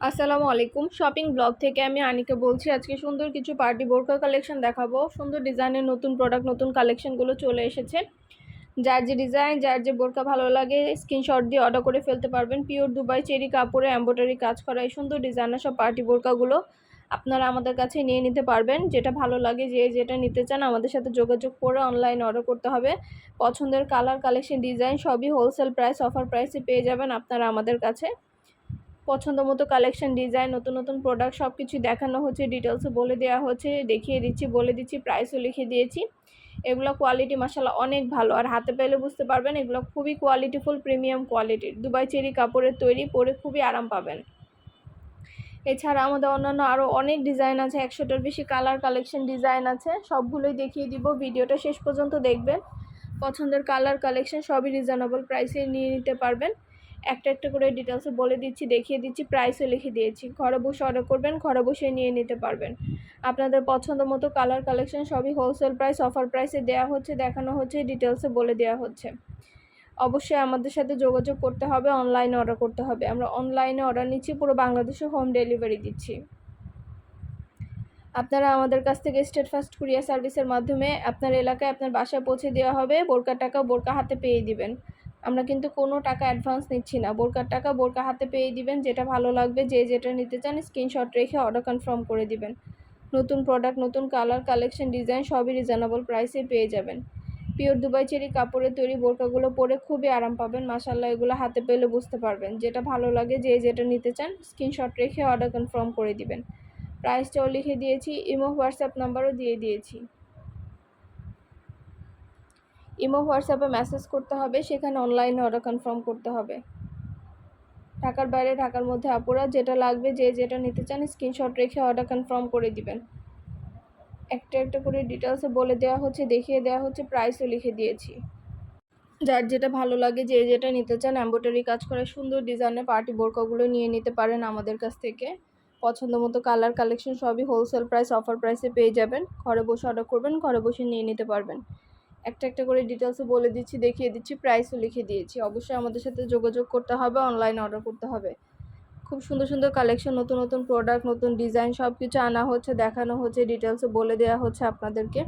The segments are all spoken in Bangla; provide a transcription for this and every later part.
আসসালামু আলাইকুম। শপিং ব্লগ থেকে আমি আনিকা বলছি। আজকে সুন্দর কিছু পার্টি বোরকা কালেকশন দেখাবো। সুন্দর ডিজাইনের নতুন প্রোডাক্ট, নতুন কালেকশনগুলো চলে এসেছে। যার যে ডিজাইন, যার যে বোরকা ভালো লাগে স্ক্রিনশট দিয়ে অর্ডার করে ফেলতে পারবেন। পিওর দুবাই চেরি কাপড়ে এমব্রয়ডারি কাজ করা এই সুন্দর ডিজাইনের সব পার্টি বোরকাগুলো আপনারা আমাদের কাছে নিয়ে নিতে পারবেন। যেটা ভালো লাগে, যে যেটা নিতে চান আমাদের সাথে যোগাযোগ করে অনলাইনে অর্ডার করতে হবে। পছন্দের কালার, কালেকশন, ডিজাইন সবই হোলসেল প্রাইস, অফার প্রাইসে পেয়ে যাবেন আপনারা আমাদের কাছে। পছন্দ মতো কালেকশন, ডিজাইন, নতুন নতুন প্রোডাক্ট সব কিছু দেখানো হচ্ছে, ডিটেলসে বলে দেওয়া হচ্ছে, দেখিয়ে দিচ্ছি, বলে দিচ্ছি, প্রাইসও লিখে দিয়েছি। এগুলো কোয়ালিটি মাশাআল্লাহ অনেক ভালো, আর হাতে পেলে বুঝতে পারবেন এগুলো খুবই কোয়ালিটিফুল, প্রিমিয়াম কোয়ালিটির দুবাই চেরি কাপড়ের তৈরি, পরে খুবই আরাম পাবেন। এছাড়া আমাদের অন্যান্য আরও অনেক ডিজাইন আছে, 100টার বেশি কালার, কালেকশন, ডিজাইন আছে। সবগুলোই দেখিয়ে দিব, ভিডিওটা শেষ পর্যন্ত দেখবেন। পছন্দের কালার, কালেকশন সবই রিজনেবল প্রাইসে নিয়ে নিতে পারবেন। একটা একটা করে ডিটেলসে বলে দিচ্ছি, দেখিয়ে দিচ্ছি, প্রাইসও লিখে দিয়েছি। ঘরে বসে অর্ডার করবেন, ঘরে বসে নিয়ে নিতে পারবেন। আপনাদের পছন্দ মতো কালার, কালেকশন সবই হোলসেল প্রাইস, অফার প্রাইসে দেওয়া হচ্ছে, দেখানো হচ্ছে, ডিটেলসে বলে দেওয়া হচ্ছে। অবশ্যই আমাদের সাথে যোগাযোগ করতে হবে, অনলাইনে অর্ডার করতে হবে। আমরা অনলাইনে অর্ডার নিচ্ছি, পুরো বাংলাদেশে হোম ডেলিভারি দিচ্ছি। আপনারা আমাদের কাছ থেকে স্টেট ফাস্ট কুরিয়ার সার্ভিসের মাধ্যমে আপনার এলাকায় আপনার বাসায় পৌঁছে দেওয়া হবে। বোরকার টাকা বোরকা হাতে পেয়ে দিবেন। আমরা কিন্তু কোনো টাকা অ্যাডভান্স নিচ্ছি না। বোরকার টাকা বোরকা হাতে পেয়ে দিবেন। যেটা ভালো লাগবে, যে যেটা নিতে চান স্ক্রিনশট রেখে অর্ডার কনফার্ম করে দিবেন। নতুন প্রোডাক্ট, নতুন কালার, কালেকশন, ডিজাইন সবই রিজনেবল প্রাইসে পেয়ে যাবেন। পিওর দুবাই চেরি কাপড়ের তৈরি বোরকাগুলো পরে খুবই আরাম পাবেন মাশাআল্লাহ। এগুলো হাতে পেলে বুঝতে পারবেন। যেটা ভালো লাগে, যে যেটা নিতে চান স্ক্রিনশট রেখে অর্ডার কনফার্ম করে দিবেন। প্রাইসটাও লিখে দিয়েছি, ইমো হোয়াটসঅ্যাপ নাম্বারও দিয়ে দিয়েছি। ইমো হোয়াটসঅ্যাপে মেসেজ করতে হবে, সেখানে অনলাইনে অর্ডার কনফার্ম করতে হবে। ঢাকার বাইরে, ঢাকার মধ্যে আপুরা যেটা লাগবে, যে যেটা নিতে চান স্ক্রিনশট রেখে অর্ডার কনফার্ম করে দিবেন। একটা একটা করে ডিটেলসে বলে দেওয়া হচ্ছে, দেখিয়ে দেওয়া হচ্ছে, প্রাইসও লিখে দিয়েছি। যার যেটা ভালো লাগে, যে যেটা নিতে চান এমব্রয়ডারি কাজ করে সুন্দর ডিজাইনের পার্টি বোরকাগুলো নিয়ে নিতে পারেন আমাদের কাছ থেকে। পছন্দ মতো কালার, কালেকশন সবই হোলসেল প্রাইস, অফার প্রাইসে পেয়ে যাবেন। ঘরে বসে অর্ডার করবেন, ঘরে বসে নিয়ে নিতে পারবেন। একটা একটা করে ডিটেলসে বলে দিচ্ছি, দেখিয়ে দিচ্ছি, প্রাইসও লিখে দিয়েছি। অবশ্যই আমাদের সাথে যোগাযোগ করতে হবে, অনলাইনে অর্ডার করতে হবে। খুব সুন্দর সুন্দর কালেকশন, নতুন নতুন প্রোডাক্ট, নতুন ডিজাইন সব কিছু আনা হচ্ছে, দেখানো হচ্ছে, ডিটেলসে বলে দেওয়া হচ্ছে আপনাদেরকে।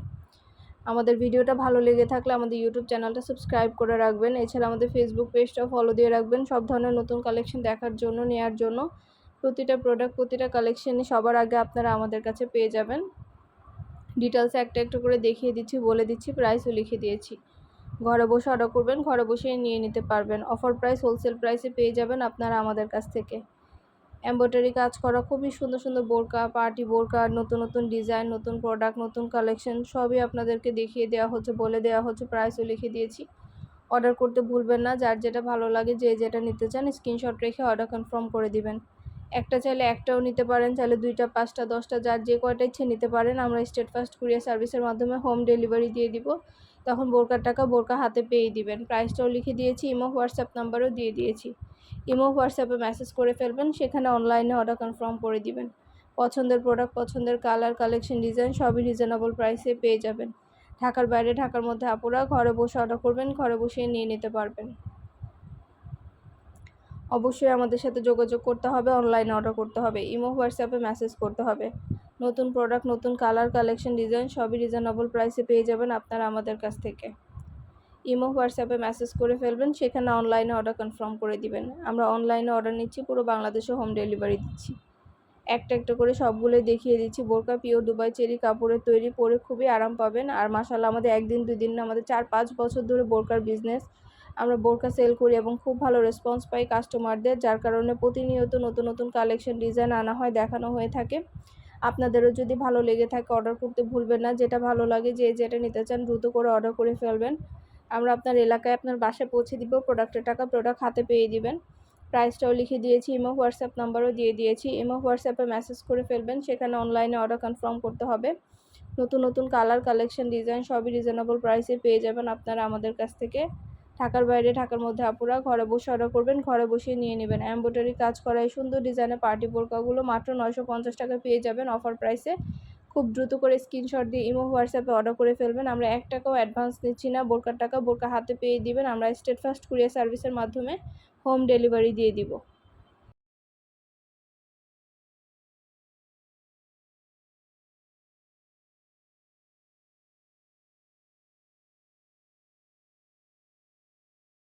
আমাদের ভিডিওটা ভালো লেগে থাকলে আমাদের ইউটিউব চ্যানেলটা সাবস্ক্রাইব করে রাখবেন। এছাড়া আমাদের ফেসবুক পেজটাও ফলো দিয়ে রাখবেন, সব ধরনের নতুন কালেকশন দেখার জন্য, নেওয়ার জন্য। প্রতিটা প্রোডাক্ট, প্রতিটা কালেকশনই সবার আগে আপনারা আমাদের কাছে পেয়ে যাবেন। ডিটেলসে একটা একটা করে দেখিয়ে দিচ্ছি, বলে দিচ্ছি, প্রাইসও লিখে দিয়েছি। ঘরে বসে অর্ডার করবেন, ঘরে বসেই নিয়ে নিতে পারবেন। অফার প্রাইস, হোলসেল প্রাইসে পেয়ে যাবেন আপনারা আমাদের কাছ থেকে। এমব্রয়ডারি কাজ করা খুবই সুন্দর সুন্দর বোরকা, পার্টি বোরকা, নতুন নতুন ডিজাইন, নতুন প্রোডাক্ট, নতুন কালেকশন সবই আপনাদেরকে দেখিয়ে দেওয়া হচ্ছে, বলে দেওয়া হচ্ছে, প্রাইসও লিখে দিয়েছি। অর্ডার করতে ভুলবেন না। যার যেটা ভালো লাগে, যে যেটা নিতে চান স্ক্রিনশট রেখে অর্ডার কনফার্ম করে দিবেন। একটা চাইলে একটাও নিতে পারেন, চাইলে 2টা, 5টা, 10টা, যার যে কয়টা ইচ্ছে নিতে পারেন। আমরা স্টেট ফাস্ট কুরিয়ার সার্ভিসের মাধ্যমে হোম ডেলিভারি দিয়ে দিব। তখন বোরকার টাকা বোরকা হাতে পেয়ে দিবেন। প্রাইসটাও লিখে দিয়েছি, ইমো হোয়াটসঅ্যাপ নাম্বারও দিয়ে দিয়েছি। ইমো হোয়াটসঅ্যাপে মেসেজ করে ফেলবেন, সেখানে অনলাইনে অর্ডার কনফার্ম করে দিবেন। পছন্দের প্রোডাক্ট, পছন্দের কালার, কালেকশন, ডিজাইন সবই রিজনেবল প্রাইসে পেয়ে যাবেন। ঢাকার বাইরে, ঢাকার মধ্যে আপুরা ঘরে বসে অর্ডার করবেন, ঘরে বসে নিয়ে নিতে পারবেন। অবশ্যই আমাদের সাথে যোগাযোগ করতে হবে, অনলাইনে অর্ডার করতে হবে, ইমো হোয়াটসঅ্যাপে মেসেজ করতে হবে। নতুন প্রোডাক্ট, নতুন কালার, কালেকশন, ডিজাইন সবই রিজনেবল প্রাইসে পেয়ে যাবেন আপনারা আমাদের কাছ থেকে। ইমো হোয়াটসঅ্যাপে মেসেজ করে ফেলবেন, সেখানে অনলাইনে অর্ডার কনফার্ম করে দিবেন। আমরা অনলাইনে অর্ডার নিচ্ছি, পুরো বাংলাদেশে হোম ডেলিভারি দিচ্ছি। একটা একটা করে সবগুলোই দেখিয়ে দিচ্ছি। বোরকা পিওর দুবাই চেরি কাপড়ের তৈরি, পরে খুবই আরাম পাবেন। আর মাশাআল্লাহ আমাদের একদিন দুদিন না, আমাদের 4-5 বছর ধরে বোরকার বিজনেস। আমরা বোরকা সেল করি এবং খুব ভালো রেসপন্স পাই কাস্টমারদের, যার কারণে প্রতিনিয়ত নতুন নতুন কালেকশন, ডিজাইন আনা হয়, দেখানো হয়ে থাকে। আপনাদেরও যদি ভালো লেগে থাকে অর্ডার করতে ভুলবেন না। যেটা ভালো লাগে, যে যেটা নিতে চান দ্রুত করে অর্ডার করে ফেলবেন। আমরা আপনার এলাকায়, আপনার বাসায় পৌঁছে দিব। প্রোডাক্টের টাকা প্রোডাক্ট হাতে পেয়ে দিবেন। প্রাইসটাও লিখে দিয়েছি, ইমো হোয়াটসঅ্যাপ নাম্বারও দিয়ে দিয়েছি। ইমো হোয়াটসঅ্যাপে মেসেজ করে ফেলবেন, সেখানে অনলাইনে অর্ডার কনফার্ম করতে হবে। নতুন নতুন কালার, কালেকশন, ডিজাইন সবই রিজনেবল প্রাইসে পেয়ে যাবেন আপনারা আমাদের কাছ থেকে। ঢাকার বাইরে, ঢাকার মধ্যে আপুরা ঘরে বসে অর্ডার করবেন, ঘরে বসে নিয়ে নেবেন। এমব্রয়ডারি কাজ করা এই সুন্দর ডিজাইনের পার্টি বোরকাগুলো মাত্র 950 টাকা পেয়ে যাবেন অফার প্রাইসে। খুব দ্রুত করে স্ক্রিনশট দিয়ে ইমো হোয়াটসঅ্যাপে অর্ডার করে ফেলবেন। আমরা 1 টাকাও অ্যাডভান্স নিচ্ছি না। বোরকার টাকা বোরকা হাতে পেয়ে দিবেন। আমরা স্টেট ফাস্ট কুরিয়ার সার্ভিসের মাধ্যমে হোম ডেলিভারি দিয়ে দিব।